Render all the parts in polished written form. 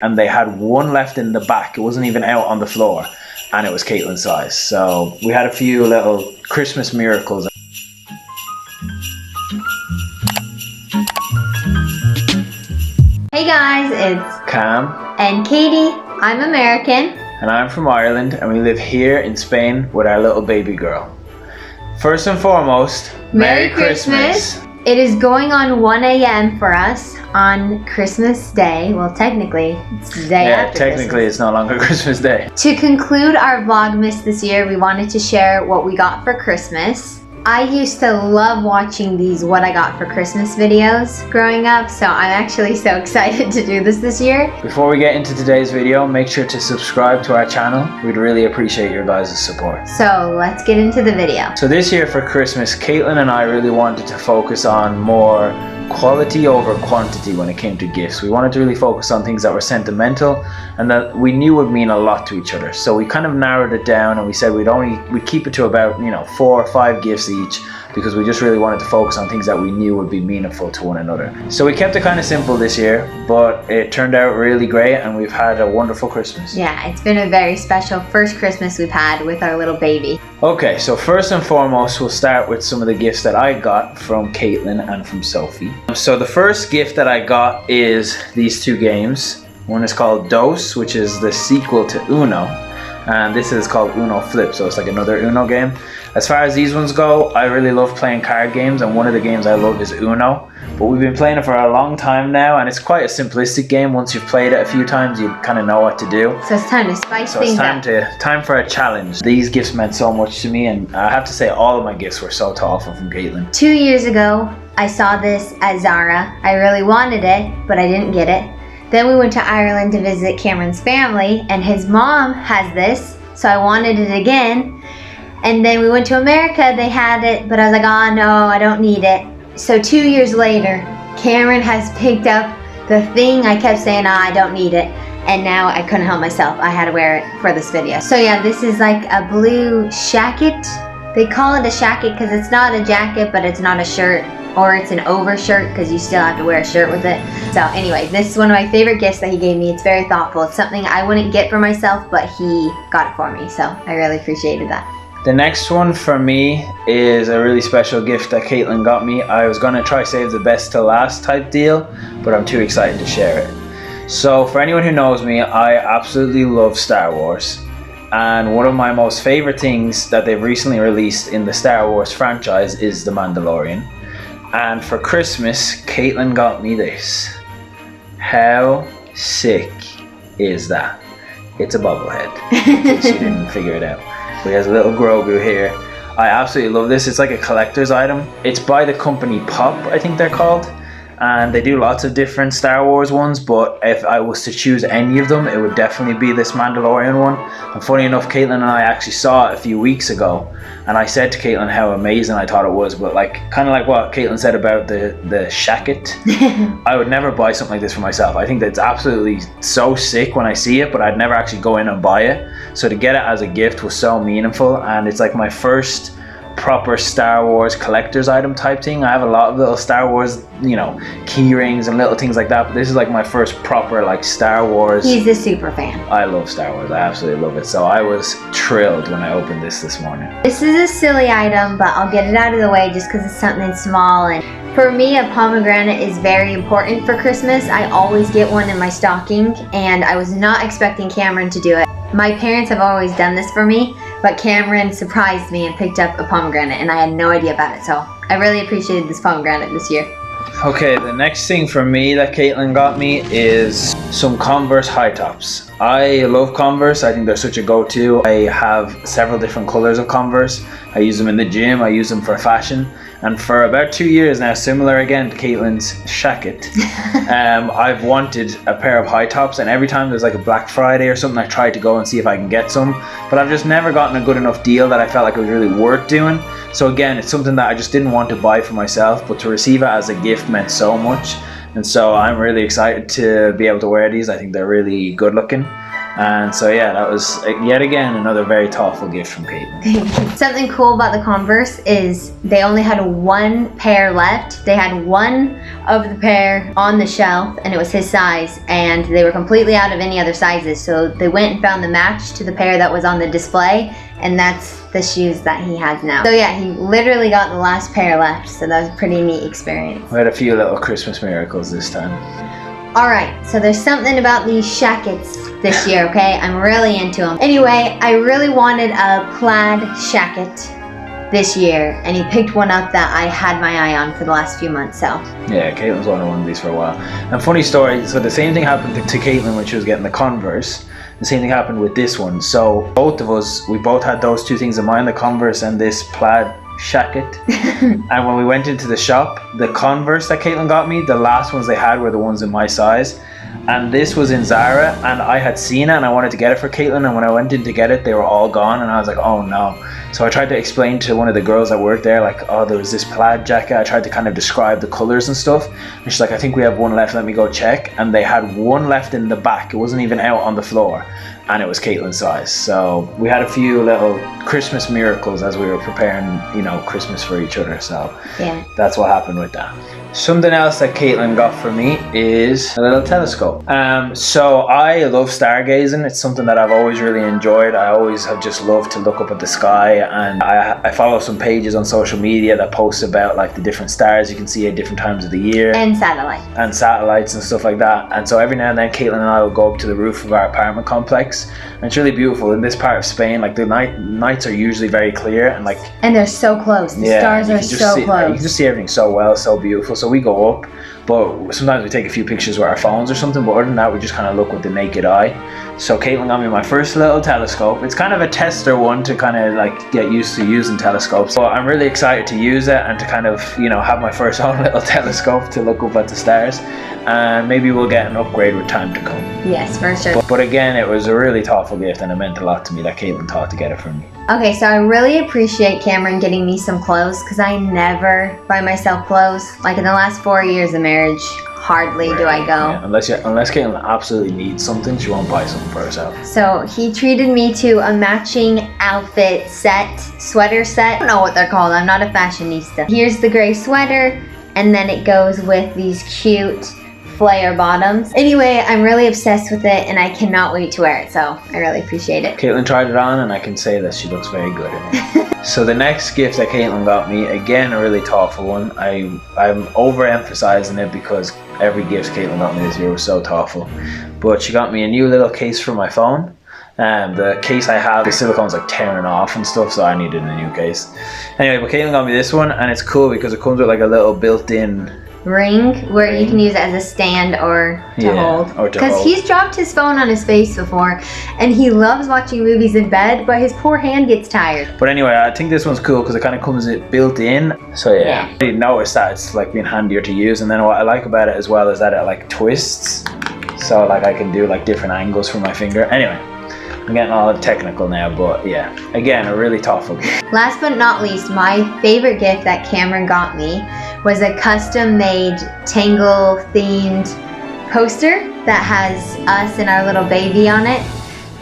and they had one left in the back. It wasn't even out on the floor, and it was Caitlyn's size. So we had a few little Christmas miracles. Hey guys, it's Cam and Katie. I'm American. and I'm from Ireland, and we live here in Spain with our little baby girl. First and foremost, Merry Christmas. It is going on 1 a.m. for us on Christmas Day. Well, technically, it's the day after technically Christmas. It's no longer Christmas Day. To conclude our Vlogmas this year, we wanted to share what we got for Christmas. I used to love watching these what I got for Christmas videos growing up, so I'm actually so excited to do this year. Before we get into today's video, make sure to subscribe to our channel. We'd really appreciate your guys' support. So let's get into the video. So this year for Christmas, Caitlyn and I really wanted to focus on more quality over quantity when it came to gifts. We wanted to really focus on things that were sentimental and that we knew would mean a lot to each other. So we kind of narrowed it down and we said we'd keep it to about 4 or 5 gifts each, because we just really wanted to focus on things that we knew would be meaningful to one another. So we kept it kind of simple this year, but it turned out really great and we've had a wonderful Christmas. Yeah, it's been a very special first Christmas we've had with our little baby. Okay, so first and foremost, we'll start with some of the gifts that I got from Caitlyn and from Sophie. So the first gift that I got is these 2 games. One is called Dos, which is the sequel to Uno, and this is called Uno Flip, so it's like another Uno game. As far as these ones go, I really love playing card games, and one of the games I love is Uno. But we've been playing it for a long time now, and it's quite a simplistic game. Once you've played it a few times, you kind of know what to do. So it's time to spice So things it's up. time for a challenge. These gifts meant so much to me, and I have to say all of my gifts were so thoughtful from Caitlyn. 2 years ago, I saw this at Zara. I really wanted it, but I didn't get it. Then we went to Ireland to visit Cameron's family, and his mom has this, so I wanted it again. And then we went to America, they had it, but I was like, oh no, I don't need it. So 2 years later, Cameron has picked up the thing I kept saying, I don't need it. And now I couldn't help myself. I had to wear it for this video. So yeah, this is like a blue shacket. They call it a shacket because it's not a jacket, but it's not a shirt. Or it's an overshirt because you still have to wear a shirt with it. So anyway, this is one of my favorite gifts that he gave me. It's very thoughtful. It's something I wouldn't get for myself, but he got it for me. So I really appreciated that. The next one for me is a really special gift that Caitlyn got me. I was going to try save the best to last type deal, but I'm too excited to share it. So for anyone who knows me, I absolutely love Star Wars. And one of my most favorite things that they've recently released in the Star Wars franchise is The Mandalorian. And for Christmas, Caitlyn got me this. How sick is that? It's a bobblehead, in case you didn't figure it out. We have a little Grogu here. I absolutely love this. It's like a collector's item. It's by the company Pop, I think they're called. And they do lots of different Star Wars ones, but if I was to choose any of them, it would definitely be this Mandalorian one. And funny enough, Caitlyn and I actually saw it a few weeks ago, and I said to Caitlyn how amazing I thought it was, but kind of like what Caitlyn said about the shacket, I would never buy something like this for myself. I think that's absolutely so sick when I see it, but I'd never actually go in and buy it. So to get it as a gift was so meaningful, and it's like my first proper Star Wars collector's item type thing. I have a lot of little Star Wars, key rings and little things like that, but this is like my first proper like Star Wars. He's a super fan. I love Star Wars. I absolutely love it. So I was thrilled when I opened this morning. This is a silly item, but I'll get it out of the way just because it's something small. And for me, a pomegranate is very important for Christmas. I always get one in my stocking, and I was not expecting Cameron to do it. My parents have always done this for me, but Cameron surprised me and picked up a pomegranate, and I had no idea about it, so I really appreciated this pomegranate this year. Okay, the next thing for me that Caitlyn got me is some Converse high tops. I love Converse. I think they're such a go-to. I have several different colors of Converse. I use them in the gym, I use them for fashion. And for about 2 years now, similar again to Caitlyn's shacket, I've wanted a pair of high tops, and every time there's like a Black Friday or something, I try to go and see if I can get some, but I've just never gotten a good enough deal that I felt like it was really worth doing. So again, it's something that I just didn't want to buy for myself, but to receive it as a gift meant so much. And so I'm really excited to be able to wear these. I think they're really good looking. And so yeah, that was yet again another very thoughtful gift from Caitlyn. Something cool about the Converse is they only had one pair left. They had one of the pair on the shelf and it was his size, and they were completely out of any other sizes. So they went and found the match to the pair that was on the display, and that's the shoes that he has now. So yeah, he literally got the last pair left, so that was a pretty neat experience. We had a few little Christmas miracles this time. Alright, so there's something about these shackets this year, okay? I'm really into them. Anyway, I really wanted a plaid shacket this year, and he picked one up that I had my eye on for the last few months, so. Yeah, Caitlyn's wanted one of these for a while. And funny story, so the same thing happened to Caitlyn when she was getting the Converse. The same thing happened with this one. So both of us, we both had those two things in mind, the Converse and this plaid shacket. And when we went into the shop, the Converse that Caitlyn got me, the last ones they had were the ones in my size, and this was in Zara, and I had seen it and I wanted to get it for Caitlyn, and when I went in to get it, they were all gone, and I was like, oh no. So I tried to explain to one of the girls that worked there, like, oh, there was this plaid jacket. I tried to kind of describe the colors and stuff, and she's like, I think we have one left, let me go check. And they had one left in the back. It wasn't even out on the floor, and it was Caitlyn's size. So we had a few little Christmas miracles as we were preparing, you know, Christmas for each other. So yeah, that's what happened with that. Something else that Caitlyn got for me is a little telescope. So I love stargazing. It's something that I've always really enjoyed. I always have just loved to look up at the sky, and I follow some pages on social media that post about like the different stars you can see at different times of the year. And satellites. And satellites and stuff like that. And so every now and then Caitlyn and I will go up to the roof of our apartment complex, and it's really beautiful. In this part of Spain, like the nights are usually very clear, and like, and they're so close. The stars are so close. You can just see everything so well, so beautiful. So we go up, but sometimes we take a few pictures with our phones or something, but other than that we just kind of look with the naked eye. So Caitlyn got me my first little telescope. It's kind of a tester one to kind of like get used to using telescopes, so I'm really excited to use it and to kind of, you know, have my first own little telescope to look up at the stars, and maybe we'll get an upgrade with time to come. Yes, for sure. But again, it was a really thoughtful gift, and it meant a lot to me that Caitlyn thought to get it for me. Okay, so I really appreciate Cameron getting me some clothes, because I never buy myself clothes. Like in the last 4 years of marriage, hardly do I go. Yeah, unless Caitlyn absolutely needs something, she won't buy something for herself. So he treated me to a matching outfit set, sweater set. I don't know what they're called, I'm not a fashionista. Here's the gray sweater, and then it goes with these cute flare bottoms. Anyway, I'm really obsessed with it, and I cannot wait to wear it, so I really appreciate it. Caitlyn tried it on, and I can say that she looks very good in it. So the next gift that Caitlyn got me, again a really thoughtful one. I'm overemphasizing it because every gift Caitlyn got me this year was so thoughtful. But she got me a new little case for my phone. The case I have, the silicone's like tearing off and stuff, so I needed a new case. Anyway, but Caitlyn got me this one, and it's cool because it comes with like a little built-in ring where you can use it as a stand or to hold. Because he's dropped his phone on his face before, and he loves watching movies in bed, but his poor hand gets tired. But anyway, I think this one's cool because it kind of comes built in. So yeah, I noticed that it's like being handier to use, and then what I like about it as well is that it like twists, so like I can do like different angles for my finger. Anyway, I'm getting all technical now, but yeah, again, a really thoughtful gift. Last but not least, my favorite gift that Cameron got me was a custom-made Tangle themed poster that has us and our little baby on it,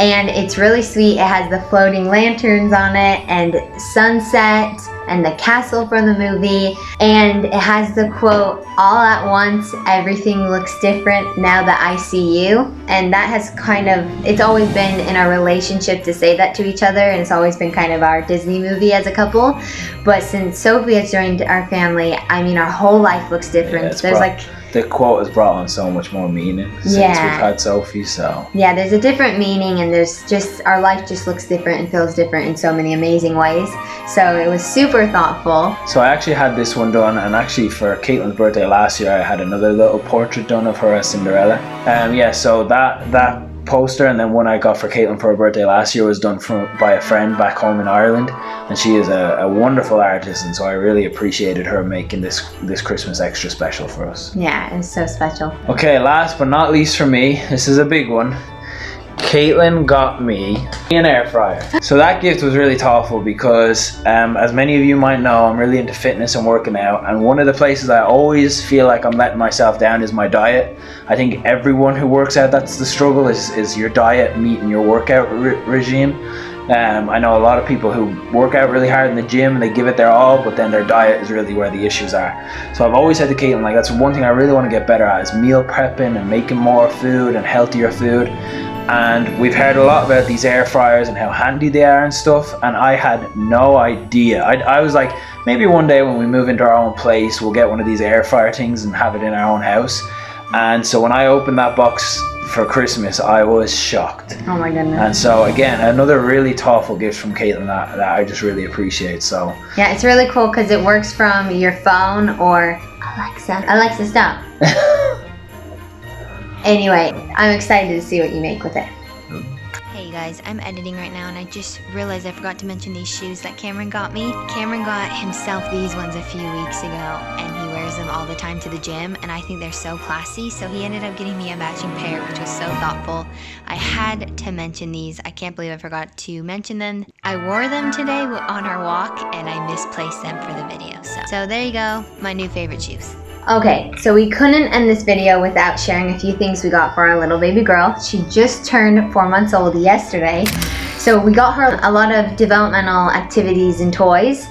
and it's really sweet. It has the floating lanterns on it and sunset and the castle from the movie, and it has the quote, "All at once, everything looks different now that I see you." And that has kind of, it's always been in our relationship to say that to each other, and it's always been kind of our Disney movie as a couple. But since Sophie has joined our family, I mean, our whole life looks different. Yeah, the quote has brought on so much more meaning since we've had Sophie, so. Yeah, there's a different meaning, and there's just, our life just looks different and feels different in so many amazing ways. So it was super thoughtful. So I actually had this one done, and actually for Caitlyn's birthday last year, I had another little portrait done of her as Cinderella. Yeah, so that poster and then one I got for Caitlyn for her birthday last year was done by a friend back home in Ireland, and she is a wonderful artist, and so I really appreciated her making this Christmas extra special for us. Yeah, it was so special. Okay, last but not least for me, this is a big one. Caitlyn got me an air fryer. So that gift was really thoughtful because as many of you might know, I'm really into fitness and working out, and one of the places I always feel like I'm letting myself down is my diet. I think everyone who works out, that's the struggle, is your diet meeting your workout regime. I know a lot of people who work out really hard in the gym and they give it their all, but then their diet is really where the issues are. So I've always said to Caitlyn, like, that's one thing I really want to get better at, is meal prepping and making more food and healthier food. And we've heard a lot about these air fryers and how handy they are and stuff, and I had no idea. I was like, maybe one day when we move into our own place, we'll get one of these air fryer things and have it in our own house. And so when I opened that box for Christmas, I was shocked. Oh my goodness. And so again, another really thoughtful gift from Caitlyn that I just really appreciate. So yeah, it's really cool because it works from your phone or Alexa, stop. Anyway, I'm excited to see what you make with it. Hey guys, I'm editing right now and I just realized I forgot to mention these shoes that Cameron got me. Cameron got himself these ones a few weeks ago and he wears them all the time to the gym, and I think they're so classy, so he ended up getting me a matching pair, which was so thoughtful. I had to mention these. I can't believe I forgot to mention them. I wore them today on our walk and I misplaced them for the video. So there you go, my new favorite shoes. Okay, so we couldn't end this video without sharing a few things we got for our little baby girl. She just turned 4 months old yesterday. So we got her a lot of developmental activities and toys.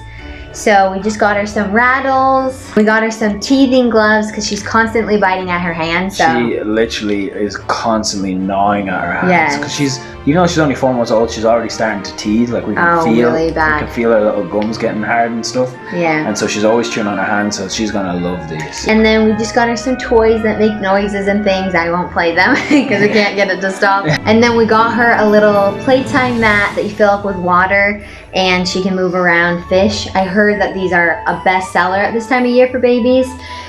So we just got her some rattles. We got her some teething gloves because she's constantly biting at her hands. So. She literally is constantly gnawing at her hands. Yes. Because she's only 4 months old, she's already starting to teeth. Like we can really bad. We can feel her little gums getting hard and stuff. Yeah. And so she's always chewing on her hands, so she's gonna love these. And then we just got her some toys that make noises and things. I won't play them because I can't get it to stop. And then we got her a little playtime mat that you fill up with water and she can move around fish. I heard that these are a bestseller at this time of year for babies.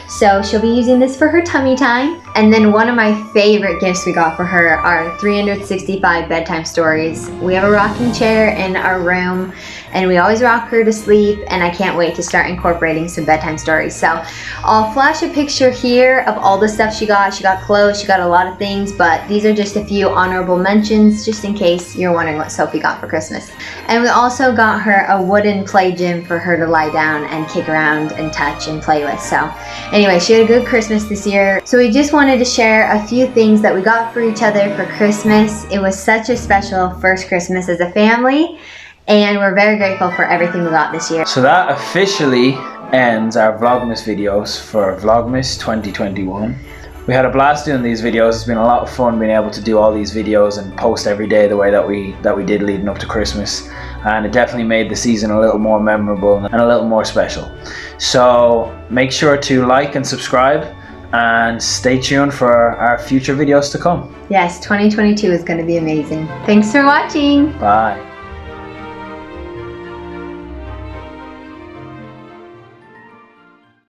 So she'll be using this for her tummy time. And then one of my favorite gifts we got for her are 365 bedtime stories. We have a rocking chair in our room and we always rock her to sleep, and I can't wait to start incorporating some bedtime stories. So I'll flash a picture here of all the stuff she got. She got clothes, she got a lot of things, but these are just a few honorable mentions just in case you're wondering what Sophie got for Christmas. And we also got her a wooden play gym for her to lie down and kick around and touch and play with. So anyway, she had a good Christmas this year. So we just wanted to share a few things that we got for each other for Christmas. It was such a special first Christmas as a family, and we're very grateful for everything we got this year. So that officially ends our Vlogmas videos for Vlogmas 2021. We had a blast doing these videos. It's been a lot of fun being able to do all these videos and post every day the way that we did leading up to Christmas. And it definitely made the season a little more memorable and a little more special. So make sure to like and subscribe and stay tuned for our future videos to come. Yes, 2022 is going to be amazing. Thanks for watching. Bye.